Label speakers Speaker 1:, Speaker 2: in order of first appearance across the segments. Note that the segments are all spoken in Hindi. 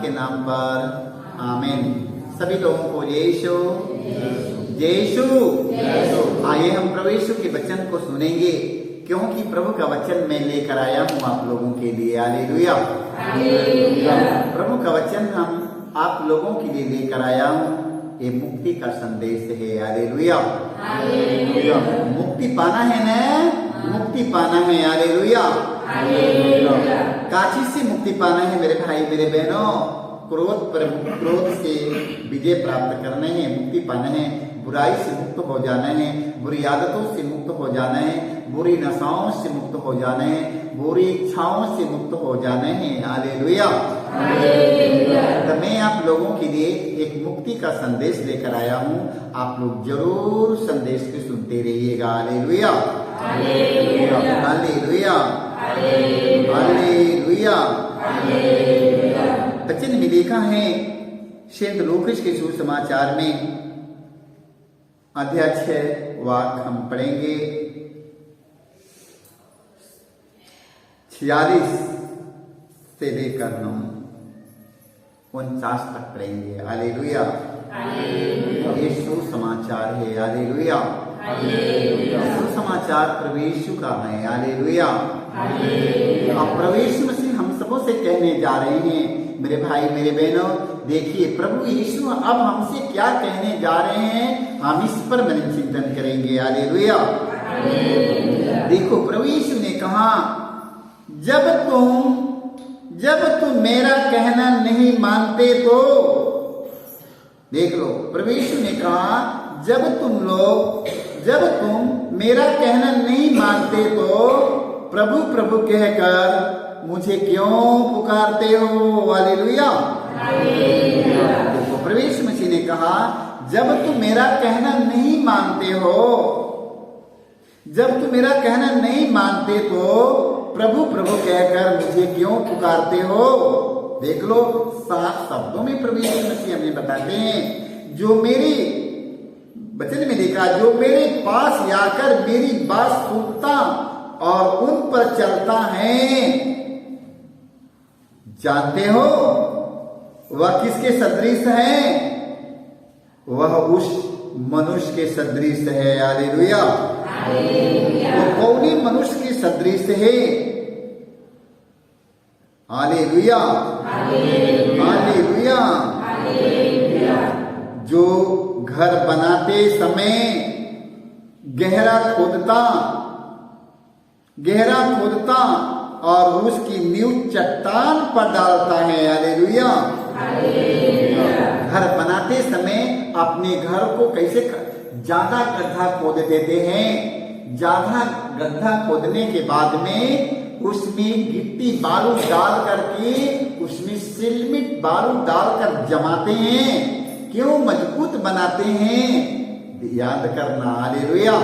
Speaker 1: के नाम पर आमीन। सभी लोगों को यीशु यीशु। आइए हम प्रभु यीशु के वचन को सुनेंगे, क्योंकि प्रभु का वचन मैं लेकर आया हूँ आप लोगों के लिए। हालेलुया। प्रभु का वचन हम आप लोगों के लिए लेकर आया हूँ। ये मुक्ति का संदेश है। हालेलुया। मुक्ति पाना है ना, मुक्ति पाना है। हालेलुया। काची से मुक्ति पाना है मेरे भाई मेरे बहनों? क्रोध से विजय प्राप्त करने हैं, मुक्ति पाना है। बुराई से मुक्त हो जाना है, बुरी आदतों से मुक्त हो जाना है, बुरी नशाओं से मुक्त हो जाना है, बुरी इच्छाओं से मुक्त हो जाना है। हालेलुया। तो मैं आप लोगों के लिए एक मुक्ति का संदेश लेकर आया हूँ। आप लोग जरूर संदेश को सुनते रहिएगा। हालेलुया। हालेलुया। हालेलुया। वचन में लिखा है संत लूकास के सुसमाचार में अध्याय 6 वाक्य हम पढ़ेंगे 46 से लेकर 49 तक पढ़ेंगे। हालेलुया। ये सुसमाचार है। हालेलुया। सुसमाचार प्रभु यीशु का है। हालेलुया। अब प्रभु यीशु मसीह हम सबों से कहने जा रहे हैं मेरे भाई मेरे बहनों, देखिए प्रभु यीशु अब हमसे क्या कहने जा रहे हैं, हम इस पर मन चिंतन करेंगे। हालेलुया। देखो प्रभु यीशु ने कहा, जब तुम मेरा कहना नहीं मानते तो, देख लो प्रभु यीशु ने कहा, जब तुम मेरा कहना नहीं मानते तो प्रभु प्रभु कहकर मुझे क्यों पुकारते हो? हालेलुया। देखो प्रभु यीशु मसीह ने कहा, जब तुम मेरा कहना नहीं मानते हो, जब तुम मेरा कहना नहीं मानते तो प्रभु प्रभु कहकर मुझे क्यों पुकारते हो? देख लो साफ शब्दों में प्रभु यीशु मसीह हमें बताते हैं, जो मेरी वचन में लिखा, जो मेरे पास आकर मेरी बात सुनता और उन पर चलता है, जानते हो वह किसके सदृश है? वह उस मनुष्य के सदृश है। हालेलुया। वो कौनी मनुष्य के सदृश है? हालेलुया। हालेलुया। जो घर बनाते समय गहरा खोदता और उसकी नींव चट्टान पर डालता है। हालेलुया। घर बनाते समय अपने घर को कैसे ज्यादा गड्ढा खोद देते हैं। ज्यादा गड्ढा खोदने के बाद में उसमें गिट्टी बालू डाल करके, उसमें सिलमिट बालू डालकर जमाते हैं। क्यों? मजबूत बनाते हैं। याद करना। हालेलुया।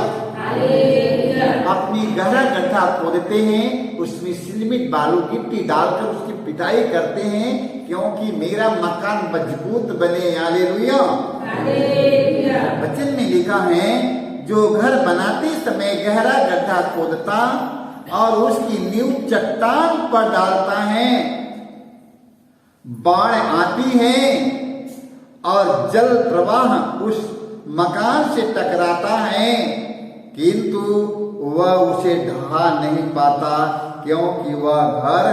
Speaker 1: अपनी गहरा गड्ढा खोदते हैं, उसमें सिलमिट बालू गिट्टी डालकर उसकी पिटाई करते हैं, क्योंकि मेरा मकान मजबूत बने। हालेलुया। वचन में लिखा है, जो घर बनाते समय गहरा गड्ढा खोदता और उसकी नींव चट्टान पर डालता है, बाढ़ आती है और जल प्रवाह उस मकान से टकराता है, किंतु वह उसे ढहा नहीं पाता, क्योंकि वह घर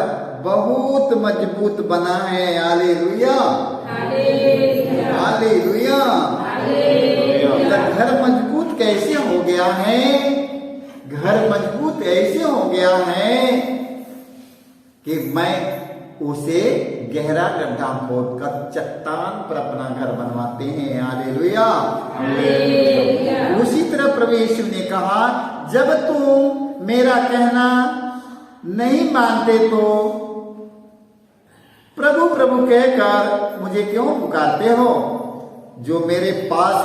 Speaker 1: बहुत मजबूत बना है। हालेलुया। हालेलुया। घर मजबूत कैसे हो गया है? घर मजबूत ऐसे हो गया है कि मैं उसे गहरा गड्ढा खोदकर चट्टान पर अपना घर बनवाते हैं। हालेलुया। उसी तरह प्रभु यीशु ने कहा, जब तुम मेरा कहना नहीं मानते तो प्रभु प्रभु कहकर मुझे क्यों पुकारते हो? जो मेरे पास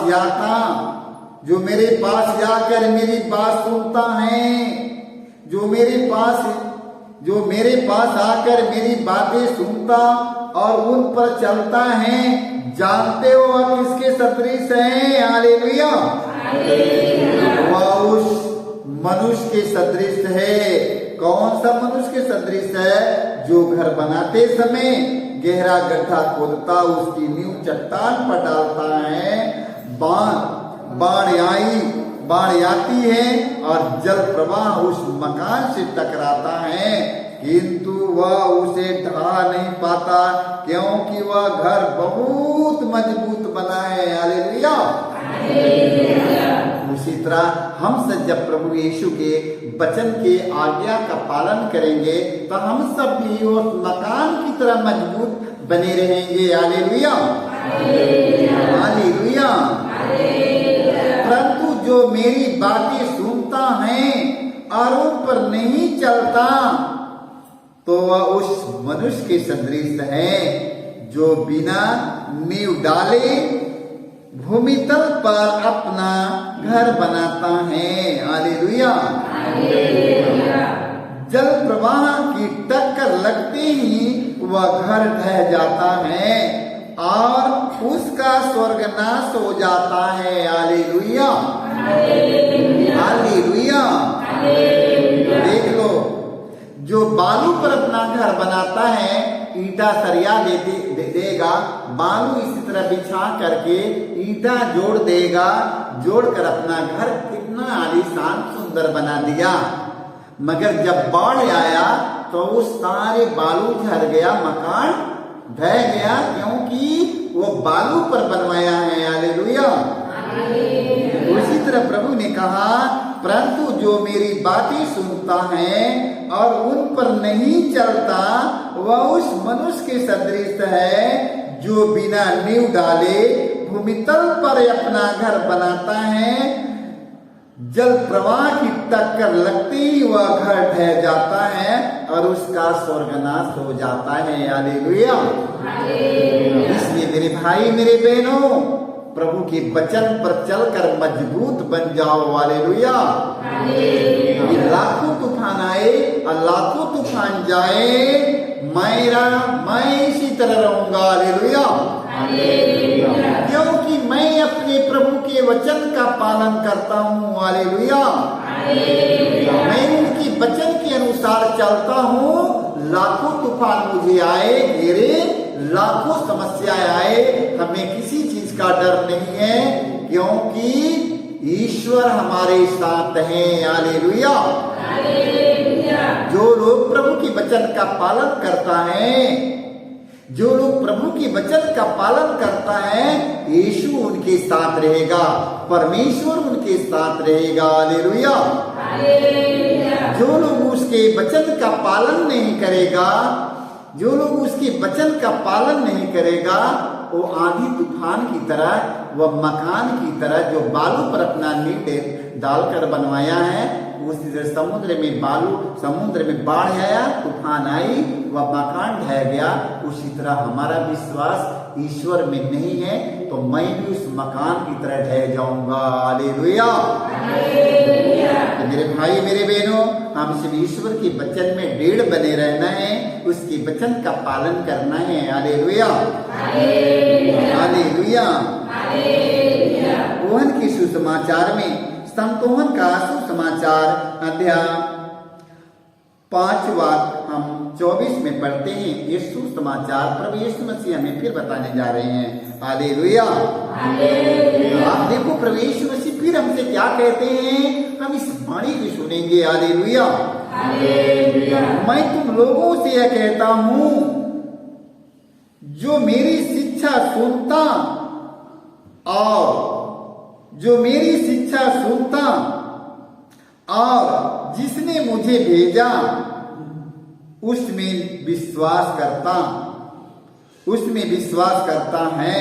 Speaker 1: आकर मेरी बात सुनता है, जो मेरे पास आकर मेरी बातें सुनता और उन पर चलता है, जानते हो वह किसके सदृश है? हालेलुया। वह उस मनुष्य के सदृश है। कौन सा मनुष्य के सदृश है? जो घर बनाते समय गहरा गड्ढा खोदता, उसकी नींव चट्टान पर डालता है। बाढ़ आती है और जल प्रवाह उस मकान से टकराता है, किंतु वह उसे ढा नहीं पाता, क्योंकि वह घर बहुत मजबूत बना है। हालेलुया। उसी तरह हम सब जब प्रभु यीशु के वचन के आज्ञा का पालन करेंगे तो हम सब भी उस मकान की तरह मजबूत बने रहेंगे। Hallelujah, hallelujah. परंतु जो मेरी बातें सुनता है और उन पर नहीं चलता तो वह उस मनुष्य के सदृश है जो बिना नींव डाले भूमितल पर अपना घर बनाता है। हालेलुया। जल प्रवाह की टक्कर लगते ही वह घर ढह जाता है और उसका स्वर्गनाश हो जाता है। Hallelujah, hallelujah. देख लो, जो बालू पर अपना घर बनाता है, ईटा सरिया देगा, बालू इसी तरह बिछा करके ईटा जोड़ देगा, जोड़कर अपना घर कितना आलीशान सुंदर बना दिया। मगर जब बाढ़ आया तो वो सारे बालू झड़ गया, मकान ढह गया, क्योंकि वो बालू पर बनवाया है। हालेलुया। उसी तरह प्रभु ने कहा, परंतु जो मेरी बातें सुनता है और उन पर नहीं चलता वह उस मनुष्य के सदृश है जो बिना नींव डाले भूमितल पर अपना घर बनाता है। जल प्रवाह की टक्कर लगते ही वह घर ढह जाता है और उसका स्वर्गनाश हो जाता है। हालेलुया। इसलिए मेरे भाई मेरे बहनों, प्रभु के वचन पर चलकर मजबूत बन जाओ। हालेलुया। लाखों तूफान आए और लाखों तूफान जाए, मैं इसी तरह रहूंगा। हालेलुया। क्योंकि मैं अपने प्रभु के वचन का पालन करता हूँ। हालेलुया। मैं उनकी वचन के अनुसार चलता हूँ। लाखों तूफान मुझे आए, घेरे, लाखों समस्याएं आए, हमें किसी चीज का डर नहीं है, क्योंकि ईश्वर हमारे साथ हैं। हालेलुया। जो लोग प्रभु की वचन का पालन करता है, जो लोग प्रभु की वचन का पालन करता है, यीशु उनके साथ रहेगा, परमेश्वर उनके साथ रहेगा। हालेलुया। जो लोग उसके वचन का पालन नहीं करेगा, जो लोग उसके वचन का पालन नहीं करेगा, वो आंधी तूफान की तरह, वह मकान की तरह जो बालू पर अपना नींव डालकर बनवाया है, उसी तरह समुद्र में बाढ़ आया, तूफान आई, वह मकान ढह गया। उसी तरह हमारा विश्वास ईश्वर में नहीं है तो मैं भी उस मकान की तरह ढह जाऊंगा। हालेलुया। तो मेरे भाई मेरे बहनों, हम सिर्फ ईश्वर के वचन में दृढ़ बने रहना है, उसके वचन का पालन करना है। Hallelujah, hallelujah. ओहन के सुसमाचार में, संत ओहन का सुसमाचार अध्याय 5 हम 24 में पढ़ते हैं। ये सुसमाचार प्रभु यीशु मसीह हमें फिर बताने जा रहे हैं। हालेलुया। आप देखो प्रभु यीशु मसीह फिर हमसे क्या कहते हैं, हम इस वाणी को सुनेंगे। हालेलुया। मैं तुम लोगों से यह कहता हूं, जो मेरी शिक्षा सुनता और जिसने मुझे भेजा उसमें विश्वास करता है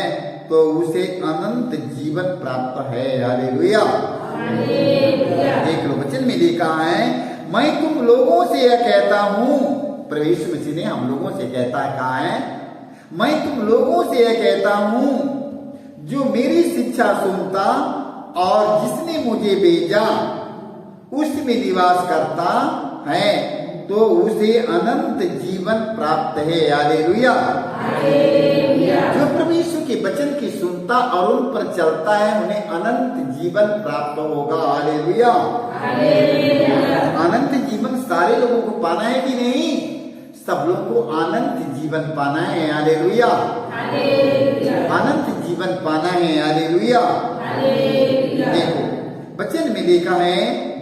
Speaker 1: तो उसे अनंत जीवन प्राप्त है। हालेलुया। देख लो, वचन में लिखा है, मैं तुम लोगों से यह कहता हूं। प्रभु यीशु मसीह ने हम लोगों से कहता है, कहा है, मैं तुम लोगों से यह कहता हूं, जो मेरी शिक्षा सुनता और जिसने मुझे भेजा उसमें निवास करता है तो उसे अनंत जीवन प्राप्त है। हालेलुया। जो प्रभु यीशु के वचन की सुनता और उन पर चलता है, उन्हें अनंत जीवन प्राप्त होगा। हालेलुया। अनंत जीवन सारे लोगों को पाना है कि नहीं? सब लोग को अनंत जीवन पाना है। हालेलुया, अनंत जीवन पाना है। हालेलुया। देखो वचन में लिखा है,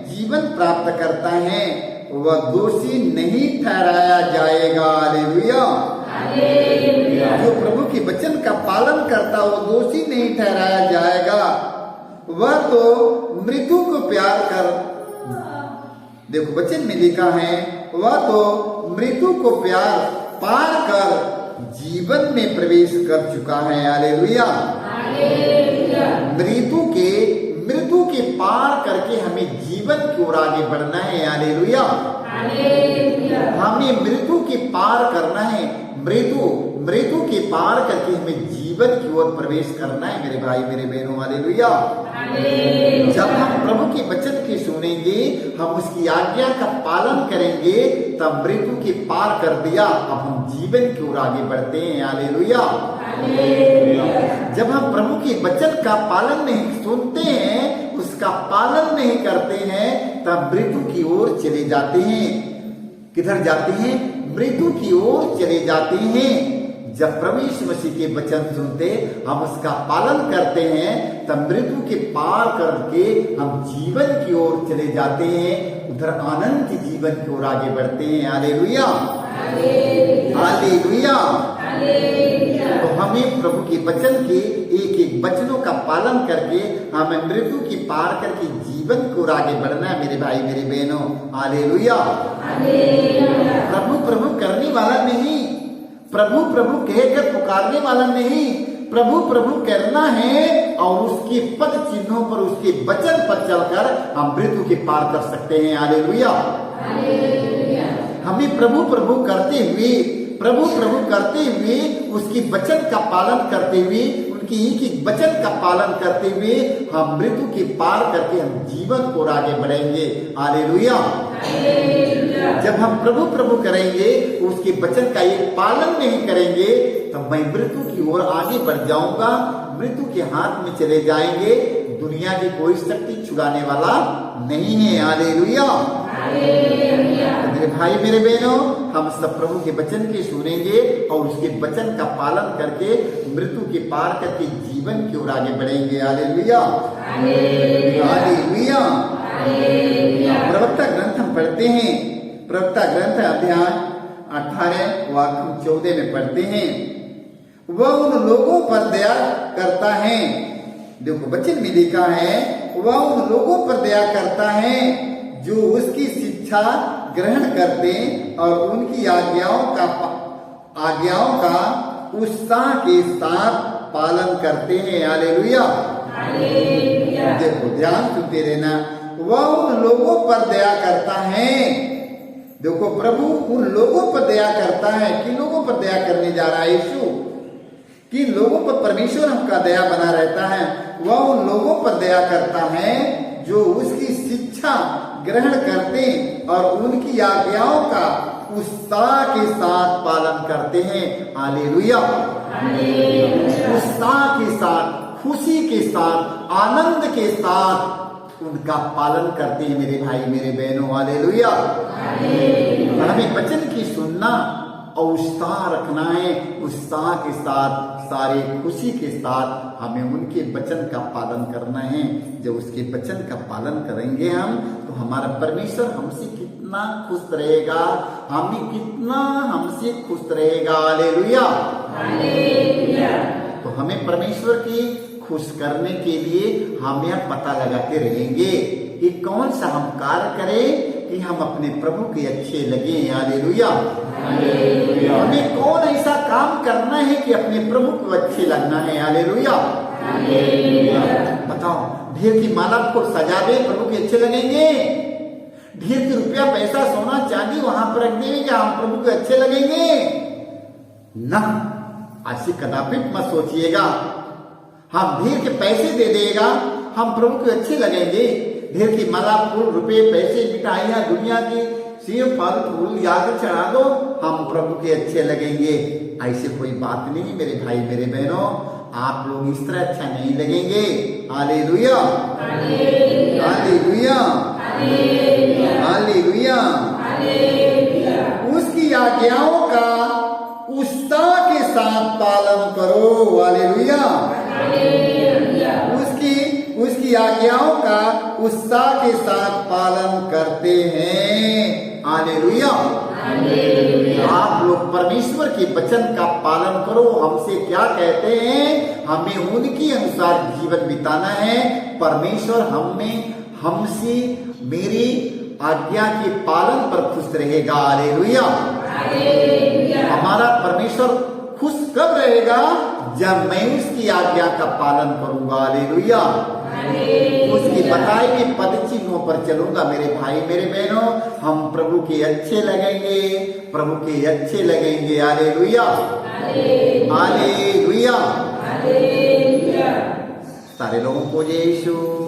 Speaker 1: जीवन प्राप्त करता है वह दोषी नहीं ठहराया जाएगा। हालेलुया। जो प्रभु के वचन का पालन करता वो दोषी नहीं ठहराया जाएगा। वह तो मृत्यु को प्यार कर, देखो वचन में लिखा है, वह तो मृत्यु को पार कर जीवन में प्रवेश कर चुका है। हालेलुया। मृत्यु के पार करके हमें जीवन की ओर आगे बढ़ना है। हालेलुया। हमें मृत्यु के पार करना है। मृत्यु के पार करके हमें जीवन की ओर प्रवेश करना है मेरे भाई मेरे बहनों। हालेलुया। जब हम प्रभु के वचन की सुनेंगे, हम उसकी आज्ञा का पालन करेंगे, तब मृत्यु के पार कर दिया, अब हम जीवन की ओर आगे बढ़ते हैं। हालेलुया। जब हम प्रभु के वचन का पालन नहीं सुनते हैं, उसका पालन नहीं करते हैं, तब मृत्यु की ओर चले जाते हैं। किधर जाते हैं? मृत्यु की ओर चले जाते हैं। जब प्रभु यीशु मसीह के वचन सुनते, हम उसका पालन करते हैं, तब मृत्यु के पार करके हम जीवन की ओर चले जाते हैं, उधर अनंत जीवन की ओर आगे बढ़ते हैं। Hallelujah, hallelujah. तो हमें प्रभु के वचन के एक एक वचनों का पालन करके हमें मृत्यु की पार करके जीवन को आगे बढ़ना है मेरे भाई मेरे बहनों। हालेलुया। प्रभु प्रभु करने वाला नहीं, प्रभु प्रभु कहकर पुकारने वाला नहीं, प्रभु प्रभु करना है और उसके पद चिन्हों पर, उसके वचन पर चलकर हम मृत्यु के पार कर सकते हैं। हालेलुया। हमें प्रभु प्रभु करते हुए, प्रभु प्रभु करते हुए, उसके वचन का पालन करते हुए, उनकी एक एक वचन का पालन करते हुए हम मृत्यु के पार करके हम जीवन को आगे बढ़ेंगे। हालेलुया। जब हम प्रभु प्रभु करेंगे, उसके वचन का एक पालन नहीं करेंगे, तब मैं मृत्यु की ओर आगे बढ़ जाऊंगा, मृत्यु के हाथ में चले जाएंगे। दुनिया की कोई शक्ति छुड़ाने वाला नहीं है। हालेलुया। मेरे भाई मेरे बहनों, हम सब प्रभु के वचन के सुनेंगे और उसके वचन का पालन करके मृत्यु के पार करके जीवन की ओर आगे बढ़ेंगे। Hallelujah, hallelujah. प्रवक्ता ग्रंथ हम पढ़ते हैं, प्रवक्ता ग्रंथ अध्याय 18 वाक्य 14 में पढ़ते हैं, वह उन लोगों पर दया करता है, देखो वचन में लिखा है, वह उन लोगों पर दया करता है जो उसकी शिक्षा ग्रहण करते और उनकी आज्ञाओं का उत्साह के साथ पालन करते हैं। हालेलुया। देखो ध्यान सुनते रहना, वह उन लोगों पर दया करता है। देखो प्रभु उन लोगों पर दया करता है। किन लोगों पर दया करने जा रहा है यीशु? किन लोगों पर परमेश्वर हमका दया बना रहता है? वह उन लोगों पर दया करता है जो उसकी शिक्षा ग्रहण करते और उनकी आज्ञाओं का उत्साह के साथ पालन करते हैं। हालेलुया। उत्साह के साथ, खुशी के साथ, आनंद के साथ उनका पालन करते हैं मेरे भाई मेरे बहनों। हालेलुया। हमें वचन की सुनना और उत्साह रखना है, उत्साह के साथ, सारे खुशी के साथ हमें उनके वचन का पालन करना है। जब उसके वचन का पालन करेंगे हम, तो हमारा परमेश्वर हमसे कितना खुश रहेगा, हमसे खुश रहेगा। हालेलुया। तो हमें परमेश्वर की खुश करने के लिए हम यह पता लगाते रहेंगे कि कौन सा हम कार्य करें कि हम अपने प्रभु के अच्छे लगे। हालेलुया। हमें कौन ऐसा काम करना है कि अपने प्रभु को अच्छे लगना है। हालेलुया। बताओ, ढेर की माला को सजा दे, प्रभु के अच्छे लगेंगे? ढेर की रुपया पैसा सोना चांदी वहां पर रख देंगे, क्या हम प्रभु के अच्छे लगेंगे? ना, ऐसे कदापि मत सोचिएगा। हम ढेर के पैसे दे देगा, हम प्रभु के अच्छे लगेंगे? ढेर की माला, फूल, रुपए, पैसे, मिठाइयां, दुनिया की सेब, फल, फूल याद चढ़ा दो, हम प्रभु के अच्छे लगेंगे? ऐसे कोई बात नहीं मेरे भाई मेरे बहनों, आप लोग इस तरह अच्छा नहीं लगेंगे। Hallelujah, hallelujah, hallelujah. उसकी आज्ञाओं का उत्साह के साथ पालन करो। हालेलुया। उसकी आज्ञाओं का उत्साह के साथ पालन करते हैं। हालेलुया। आप लोग परमेश्वर के वचन का पालन करो। हमसे क्या कहते हैं? हमें उनके अनुसार जीवन बिताना है। परमेश्वर हमसे मेरी आज्ञा के पालन पर खुश रहेगा। हालेलुया। हमारा परमेश्वर खुश कब रहेगा? जब मैं उसकी आज्ञा का पालन करूंगा। हालेलुया। उसकी बताई हुई पद चिन्हों पर चलूंगा। मेरे भाई मेरे बहनों, हम प्रभु के अच्छे लगेंगे, प्रभु के अच्छे लगेंगे। हालेलुया। हालेलुया। सारे लोगों को जय यीशु।